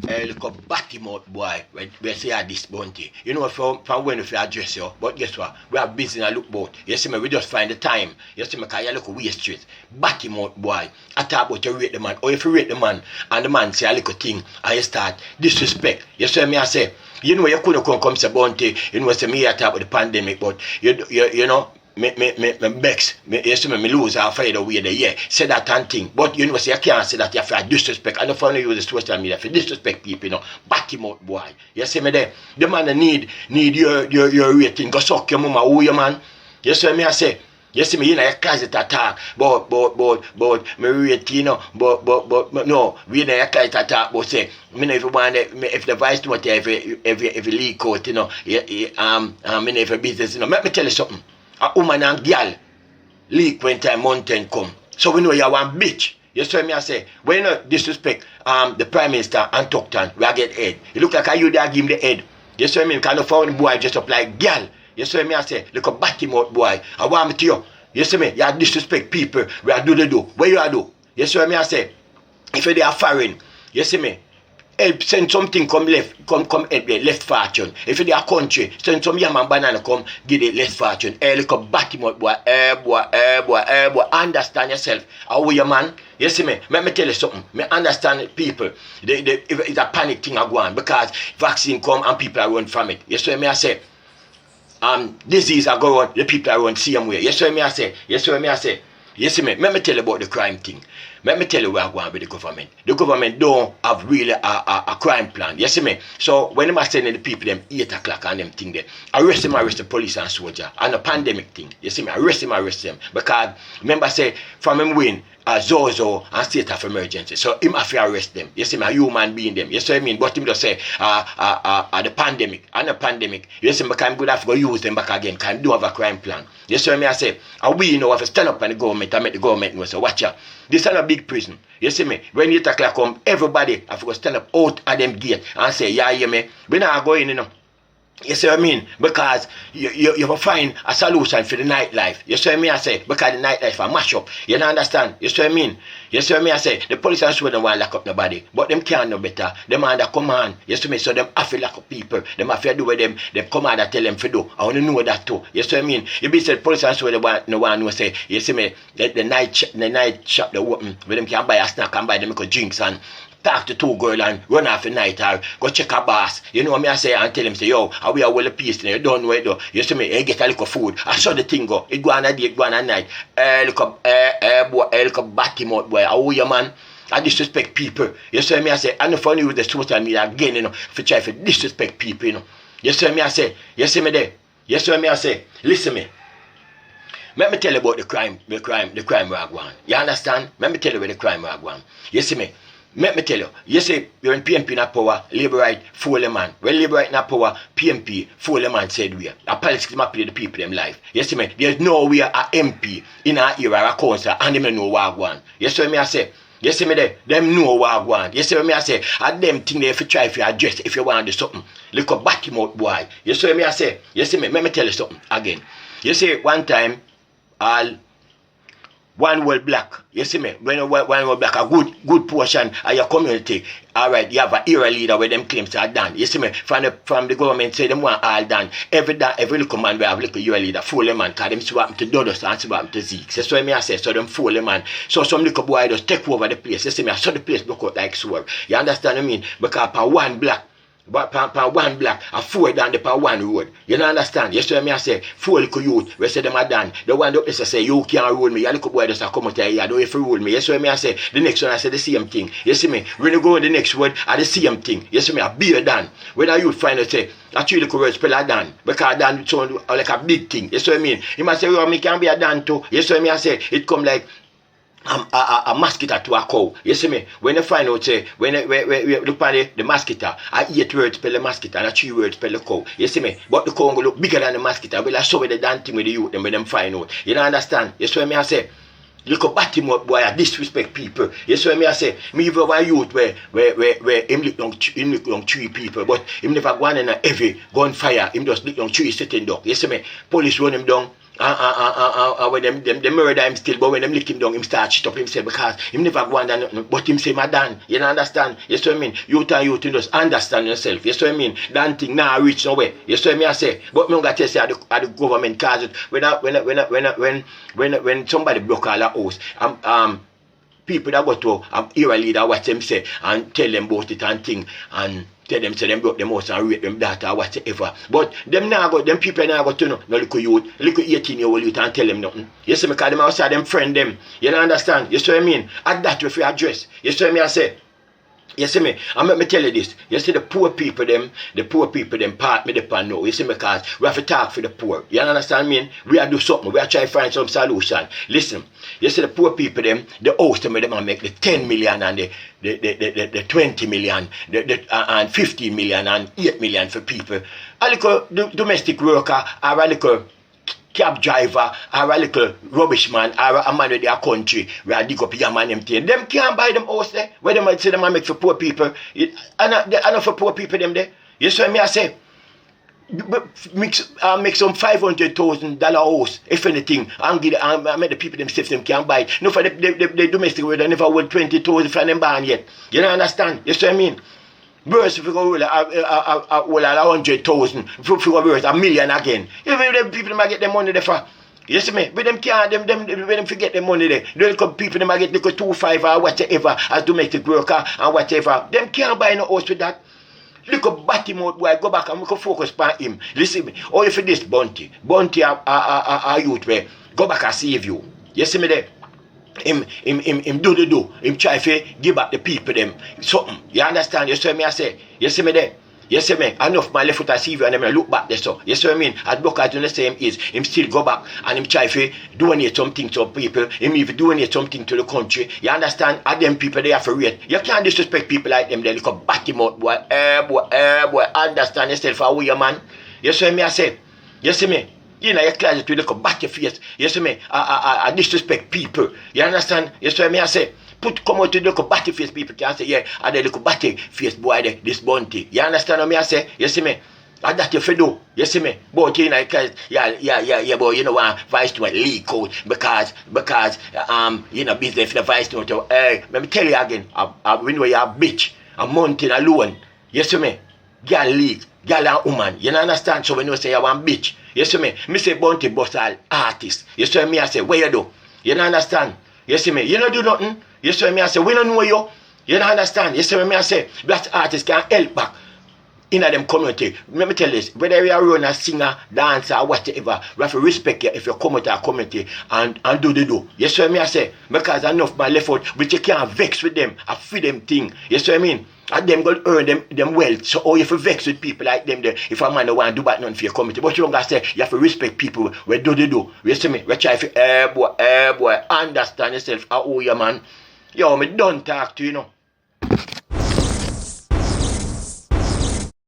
look up back him out, boy, when we say this bounty. You know, from when if you address you, but guess what? We are busy and look boat. You see me, we just find the time. You see me, because you look away straight. Back him out, boy. I talk about you rate the man. Or if you rate the man, and the man say a little thing, and you start disrespect. You see me, I say, you know, you couldn't come say bounty. You know, say me, I talk about the pandemic, but you know, me vex, you see me lose or find away the year. Say that and thing. But you know, say you can't say that you have to disrespect. And if I use the social media for disrespect people, you know, back him out, boy. You see me there? The man need your rating. Go suck your mama, who you man. You see me, I say. You see me in a closet attack, but me rate, you know, but no, we in a closet attack, but say, me know if you want, if the vice to every leak out, you know, me know if a business, you know, let me tell you something. A woman and girl leak when time mountain come. So we know you are one bitch. You see me I say, when you know disrespect the Prime Minister and Tuckton, we get head. You look like you there give him the head. You see me, kind of found boy just up like girl. You see me I say, look up back him out boy. I want me to you. You see me, you disrespect people. We are do the do. Where you are do? You see me I say, if they are foreign, you see me, help send something come help the left fortune. If they are country, send some yam and banana come give the left fortune. Look up back him out boy. Boy. Understand yourself. How you man? You see me? Let me tell you something. Me understand people. It's a panic thing I go on because vaccine come and people are run from it. You see me I say? Disease are go on, the people are run same way. You see me I say? You see me I say? You see me? Let me tell you about the crime thing. Let me tell you where I'm going with the government. The government don't have really a crime plan. You see me? So when I'm sending the people them 8 o'clock and them thing there, arrest the police and soldier. And the pandemic thing. You see me? Arrest them. Because remember say from him win Zozo and state of emergency. So him have to arrest them. You see me? A human being them. You see what I mean? But him just say the pandemic. And the pandemic. You see me? Because I'm good have to go use them back again. Because I don't have a crime plan. You see what I say? And we have to stand up on the government and make the government know. So watch out. This is not a big prison. You see me? When 8 o'clock come, everybody have to stand up out of them gate and say, yeah, you me. We not going, you know. You see what I mean? Because you will find a solution for the nightlife. You see what I mean? I say, because the nightlife are mash up. You don't understand? You see what I mean? You see what I mean? I say, the police and so don't want to lock up nobody. But them can't know better. Them under command. You see me? So them have to lock up people. Them have to do with them. Them command and tell them to do. I want to know that too. You see what I mean? You be said police and so they want to say, you see me? The night shop they open. Where them can buy a snack and buy them drinks and talk to 2 girls and run off the night or go check a boss. You know what I say and tell him say, yo, how we are well a piece now, you don't know it though. You see me, get a little food. I saw the thing go. It go on a day, it go on a night. Look up back him out boy. How you man? I disrespect people. You see me I say, I know funny with the social media again, you know, for try to disrespect people, you know. You see me I say, you see me there. You see me I say, listen me. Let me tell you about the crime where I go on. You understand? Let me tell you where the crime where I go on. You see me? Let me tell you, you say you're in PMP in power, Labour right, fool the man. When Labour right in power, PMP, fool the man said we are. A politics must play the people them life. You see me? There's no way a MP in our era, a council, and them know what I want. You see me I say? You see me there? Them know what I want. You see me I say? And them thing there if you try if you address, if you want to do something. Look up back him out boy. You see me I say? You see me? Let me tell you something again. You see one time, one world black, you see me? When one world black, a good portion of your community, all right, you have an era leader where them claims are done. You see me? From the government say them want all done. Every little man we have little era leader, fool them man, because them swap to Dodos and swap to Zeke. That's why I say, so them fool them man. So some little boy just take over the place. You see me? I saw the place look out like sword. You understand what I mean? Because for one black, but per one black, a 4 down the per 1 road. You don't understand? You see what I say? 4 little youth, we say them are done. The one that say, you can't rule me. You little boy just come out here, don't you rule me. You see what I say? The next one I say the same thing. You see me? When you go in the next word, are the same thing. You see me? A beer done. When a youth find out say, actually little words spell a done. Because done sound like a big thing. You see what I mean? You must say, well, me can be a done too. You see what I say? It come like a mosquito to a cow. You see me? When you find out, say, when you look at the mosquito, a 8 words spell the mosquito and a 3 words spell the cow. You see me? But the cow will look bigger than the mosquito. Well, I saw with the damn thing with the youth, when them find out. You don't understand? You see what I say? Look up back him up, boy, I disrespect people. You see what I say? Me even a youth where him look on 3 people, but him never go on in a heavy gunfire. Him just look on 3 sitting down. You see me? Police run him down. When them murder him still, but when them lick him down, him start shit up himself because him never go on nothing. But him say, Madan, you know understand? You see what I mean? Youth and youth just understand yourself. You see what I mean? That thing now reach nowhere. You see what I mean? I say, but me gonna tell you at the government cause it when somebody broke all the house, people that go to era leader what them say and tell them about it and thing and tell them say them broke them house and rape them daughter whatever. But them now go, them people now go to no little youth, little 18-year-old youth and tell them nothing. You see me, because them outside them friend them. You don't understand? You see what I mean? At that if you address. You see what I mean? I say. You see me, and let me tell you this. You see the poor people part me depend now. You see me, because we have to talk for the poor. You understand me? We have to do something. We have to try to find some solution. Listen, you see the poor people the host them make the 10 million and the 20 million, and 15 million and 8 million for people. A little domestic worker or a little cab driver or a little rubbish man or a man with their country where dig up your man empty. Them can't buy them house there. Where they might say them make for poor people. And for poor people them there. You see what I say? Make some $500,000 house, if anything, and make the people themselves them can buy it. No, for the domestic world, they never hold 20,000 from them ban yet. You don't understand? You see what I mean? Birds if you go hold 100,000, if you go birds, $1 million again. You know, the people might get their money there for. You see me? But them can't, them forget the money there. The people them might get like 2-5 or whatever as domestic worker and whatever. Them can't buy no house with that. Look at Battimouth boy, go back and we can focus on him. Listen me. All you for this Bunty a youth where go back and save you. You see me there? Him do. Him try to give back the people them something. You understand? You see me I say? You see me there? You see me? Enough my left foot I see you and then I look back there so. You see what I mean? As Booker do the same is him still go back and him try to donate something to people. Him even donate something to the country. You understand? And them people they have to rate. You can't disrespect people like them. They look up Battimouth boy. Boy. Understand yourself how you man. You see me I say? You see me? You know, your closet will look up back your face. You see me? I disrespect people. You understand? You see me I say? Come out to look at batty face people can say, yeah, and they look at batty face boy, this Bunty. You understand what me I say? You see me? And that you do. You see me? But you know, because, yeah, boy, you know, vice to a leak out because, you know, business for the vice to, let me tell you again, when you're a bitch, a mountain alone, you see me? Girl leak, girl and woman, you know, understand? So when you say you want bitch, you see me? Me say Bunty boss all artist. You see me? I say, what you do? You know, understand? You see me? You don't do nothing. You see me? I say, we don't know you. You don't understand. You see me? I say, black artists can help back in them community. Let me tell you this. Whether you are a singer, dancer, or whatever, we have to respect you if you come to our community and do the do. You see me? I say, because enough my left out, but you can't vex with them. I feed them thing. You see what I mean? And them going to earn them wealth. So you have to vex with people like them there. If a man don't want to do that nothing for your community. But you don't say you have to respect people where do they do. You see me? We try to boy, understand yourself. How you man? Yo, me don't talk to you, know.